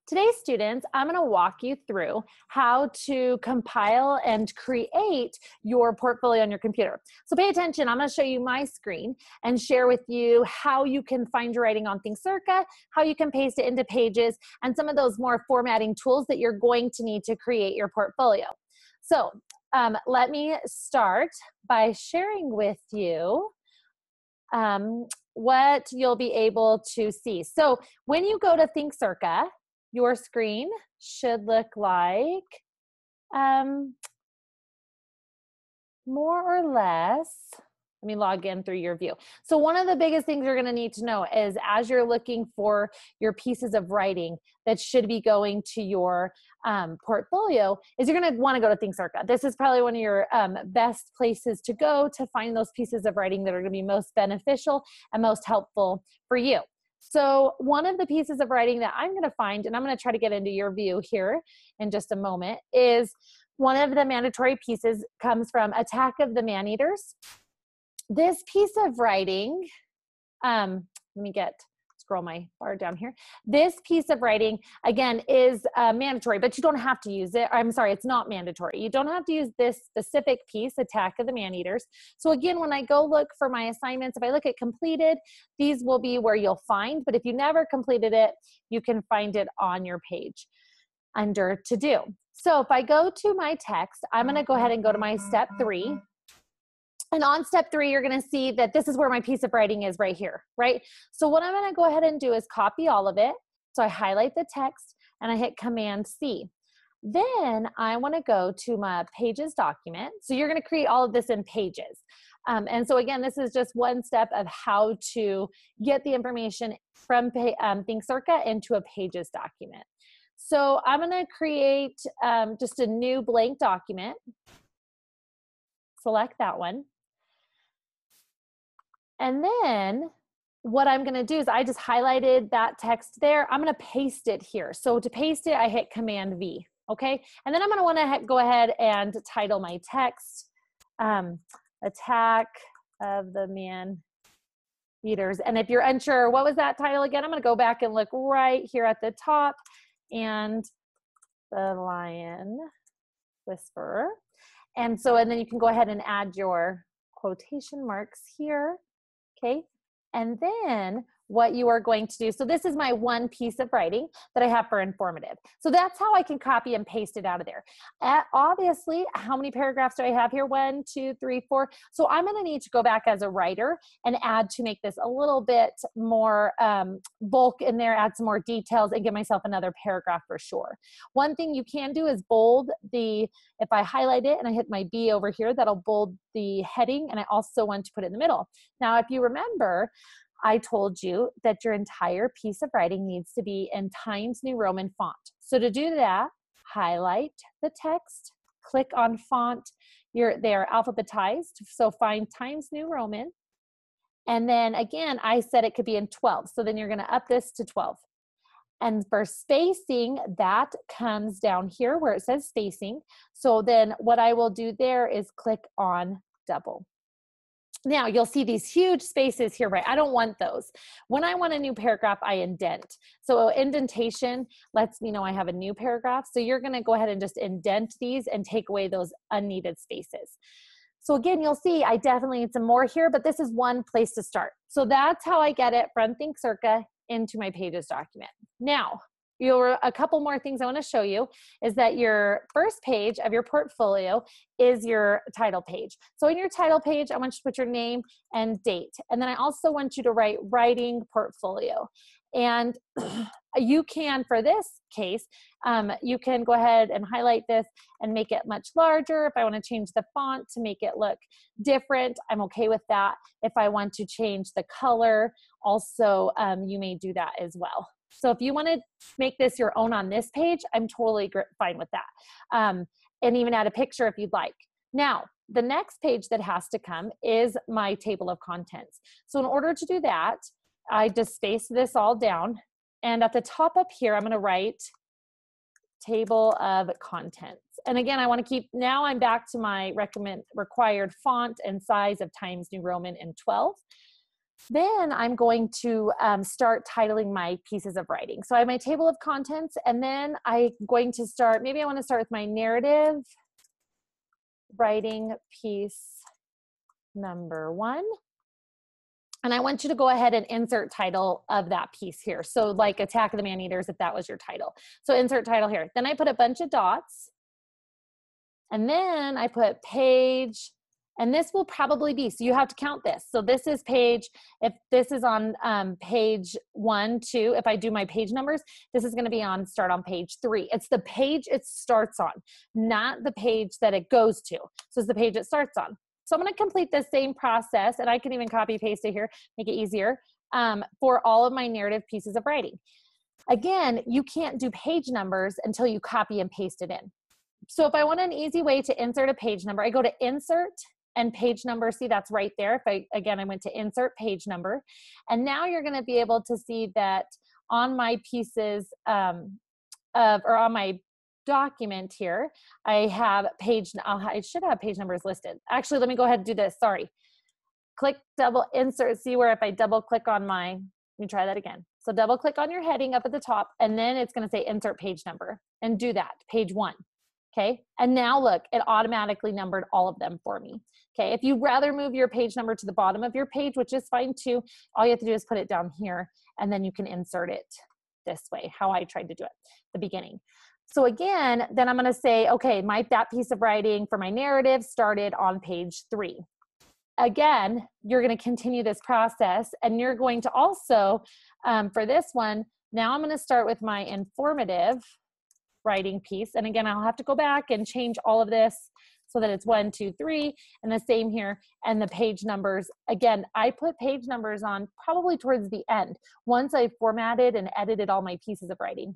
Today, students, I'm going to walk you through how to compile and create your portfolio on your computer. So pay attention. I'm going to show you my screen and share with you how you can find your writing on ThinkCirca, how you can paste it into Pages, and some of those more formatting tools that you're going to need to create your portfolio. So let me start by sharing with you what you'll be able to see. So when you go to ThinkCirca, your screen should look like more or less, let me log in through your view. So one of the biggest things you're going to need to know is as you're looking for your pieces of writing that should be going to your portfolio is you're going to want to go to ThinkCirca. This is probably one of your best places to go to find those pieces of writing that are going to be most beneficial and most helpful for you. So one of the pieces of writing that I'm going to find, and I'm going to try to get into your view here in just a moment, is one of the mandatory pieces comes from Attack of the Maneaters. This piece of writing, let me scroll my bar down here. This piece of writing, again, is mandatory, but you don't have to use it. I'm sorry, it's not mandatory. You don't have to use this specific piece, Attack of the Maneaters. So again, when I go look for my assignments, if I look at completed, these will be where you'll find, but if you never completed it, you can find it on your page under to do. So if I go to my text, I'm gonna go ahead and go to my step 3. And on step 3, you're going to see that this is where my piece of writing is right here, right? So what I'm going to go ahead and do is copy all of it. So I highlight the text and I hit Command C. Then I want to go to my Pages document. So you're going to create all of this in Pages. And so again, this is just one step of how to get the information from ThinkCirca into a Pages document. So I'm going to create just a new blank document. Select that one. And then what I'm going to do is I just highlighted that text there. I'm going to paste it here. So to paste it, I hit Command V, okay? And then I'm going to want to go ahead and title my text, Attack of the Man-Eaters. And if you're unsure, what was that title again? I'm going to go back and look right here at the top, and the Lion Whisperer. And then you can go ahead and add your quotation marks here. Okay, and then what you are going to do, so this is my one piece of writing that I have for informative. So that's how I can copy and paste it out of there. Obviously, how many paragraphs do I have here? 1, 2, 3, 4. So I'm going to need to go back as a writer and add to make this a little bit more bulk in there, add some more details, and give myself another paragraph for sure. One thing you can do is bold if I highlight it and I hit my B over here, that'll bold the heading, and I also want to put it in the middle. Now, if you remember, I told you that your entire piece of writing needs to be in Times New Roman font. So to do that, highlight the text, click on font. They are alphabetized, so find Times New Roman. And then again, I said it could be in 12. So then you're going to up this to 12. And for spacing, that comes down here where it says spacing. So then what I will do there is click on double. Now you'll see these huge spaces here, right? I don't want those. When I want a new paragraph, I indent. So indentation lets me know I have a new paragraph. So you're gonna go ahead and just indent these and take away those unneeded spaces. So again, you'll see I definitely need some more here, but this is one place to start. So that's how I get it from ThinkCirca into my Pages document. Now, a couple more things I want to show you is that your first page of your portfolio is your title page. So in your title page, I want you to put your name and date. And then I also want you to write writing portfolio. And you can, for this case, you can go ahead and highlight this and make it much larger. If I want to change the font to make it look different, I'm okay with that. If I want to change the color, also, you may do that as well. So if you want to make this your own on this page, I'm totally fine with that. And even add a picture if you'd like. Now, the next page that has to come is my table of contents. So in order to do that, I just space this all down. And at the top up here, I'm going to write table of contents. And again, I want to keep, now I'm back to my required font and size of Times New Roman in 12. Then I'm going to start titling my pieces of writing. So I have my table of contents, and then I'm going to start, maybe I want to start with my narrative writing piece number 1. And I want you to go ahead and insert title of that piece here. So like Attack of the Man-Eaters, if that was your title. So insert title here. Then I put a bunch of dots. And then I put page, and this will probably be, so you have to count this. So this is page, if this is on page 1, 2, if I do my page numbers, this is gonna be start on page 3. It's the page it starts on, not the page that it goes to. So it's the page it starts on. So I'm gonna complete the same process, and I can even copy paste it here, make it easier, for all of my narrative pieces of writing. Again, you can't do page numbers until you copy and paste it in. So if I want an easy way to insert a page number, I go to insert and page number. See, that's right there. I went to insert page number. And now you're going to be able to see that on my pieces or on my document here, I have I should have page numbers listed. Actually, let me go ahead and do this. Sorry. Click, double insert. See where if I double click on let me try that again. So double click on your heading up at the top, and then it's going to say insert page number, and do that, page 1. Okay, and now look, it automatically numbered all of them for me. Okay, if you'd rather move your page number to the bottom of your page, which is fine too, all you have to do is put it down here, and then you can insert it this way, how I tried to do it at the beginning. So again, then I'm gonna say, okay, that piece of writing for my narrative started on page 3. Again, you're gonna continue this process, and you're going to also, for this one, now I'm gonna start with my informative writing piece. And again, I'll have to go back and change all of this so that it's 1, 2, 3, and the same here. And the page numbers, again, I put page numbers on probably towards the end, once I formatted and edited all my pieces of writing.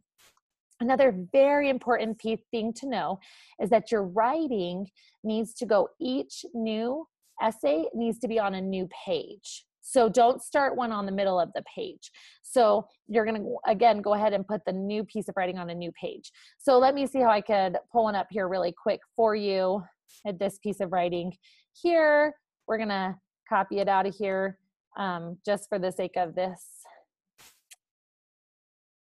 Another very important thing to know is that your writing needs to go, each new essay needs to be on a new page. So don't start one on the middle of the page. So you're gonna, again, go ahead and put the new piece of writing on a new page. So let me see how I could pull one up here really quick for you at this piece of writing here. We're gonna copy it out of here just for the sake of this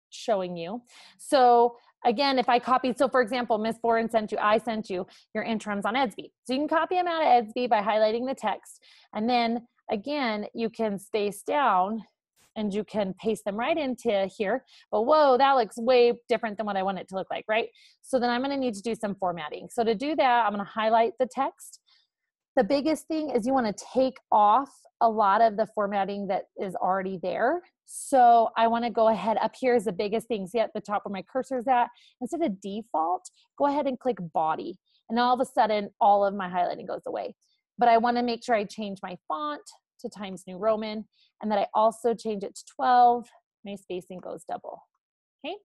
showing you. So again, if I copied, so for example, Ms. Boren I sent you your interims on EDSB. So you can copy them out of EDSB by highlighting the text, and then again, you can space down and you can paste them right into here. But whoa, that looks way different than what I want it to look like, right? So then I'm gonna need to do some formatting. So to do that, I'm gonna highlight the text. The biggest thing is you wanna take off a lot of the formatting that is already there. So I wanna go ahead, up here is the biggest thing. See at the top where my cursor's at? Instead of default, go ahead and click body. And all of a sudden, all of my highlighting goes away. But I wanna make sure I change my font to Times New Roman, and that I also change it to 12. My spacing goes double, okay?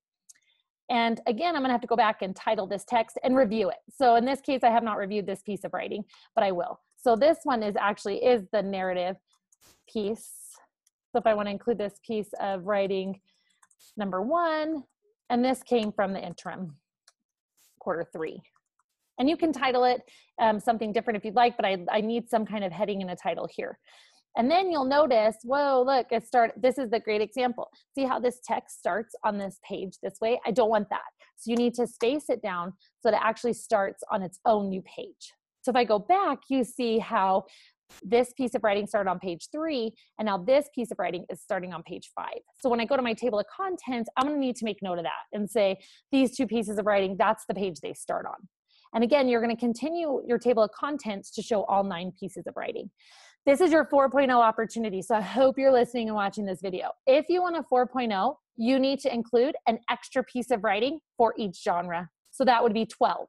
And again, I'm gonna have to go back and title this text and review it. So in this case, I have not reviewed this piece of writing, but I will. So this one is the narrative piece. So if I wanna include this piece of writing number 1, and this came from the interim, quarter 3. And you can title it something different if you'd like, but I need some kind of heading and a title here. And then you'll notice, whoa, look, this is the great example. See how this text starts on this page this way? I don't want that. So you need to space it down so that it actually starts on its own new page. So if I go back, you see how this piece of writing started on page 3, and now this piece of writing is starting on page 5. So when I go to my table of contents, I'm gonna need to make note of that and say, these 2 pieces of writing, that's the page they start on. And again, you're gonna continue your table of contents to show all 9 pieces of writing. This is your 4.0 opportunity, so I hope you're listening and watching this video. If you want a 4.0, you need to include an extra piece of writing for each genre. So that would be 12.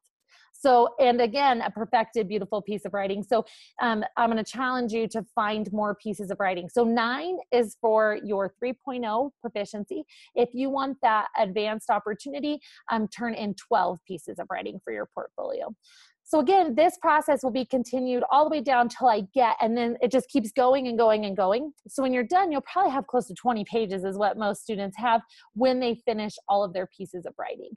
So, and again, a perfected, beautiful piece of writing. So I'm gonna challenge you to find more pieces of writing. So 9 is for your 3.0 proficiency. If you want that advanced opportunity, turn in 12 pieces of writing for your portfolio. So again, this process will be continued all the way down till I get, and then it just keeps going and going and going. So when you're done, you'll probably have close to 20 pages is what most students have when they finish all of their pieces of writing.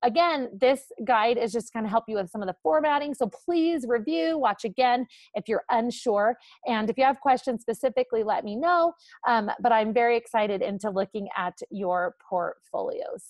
Again, this guide is just going to help you with some of the formatting. So please review, watch again if you're unsure. And if you have questions specifically, let me know. But I'm very excited into looking at your portfolios.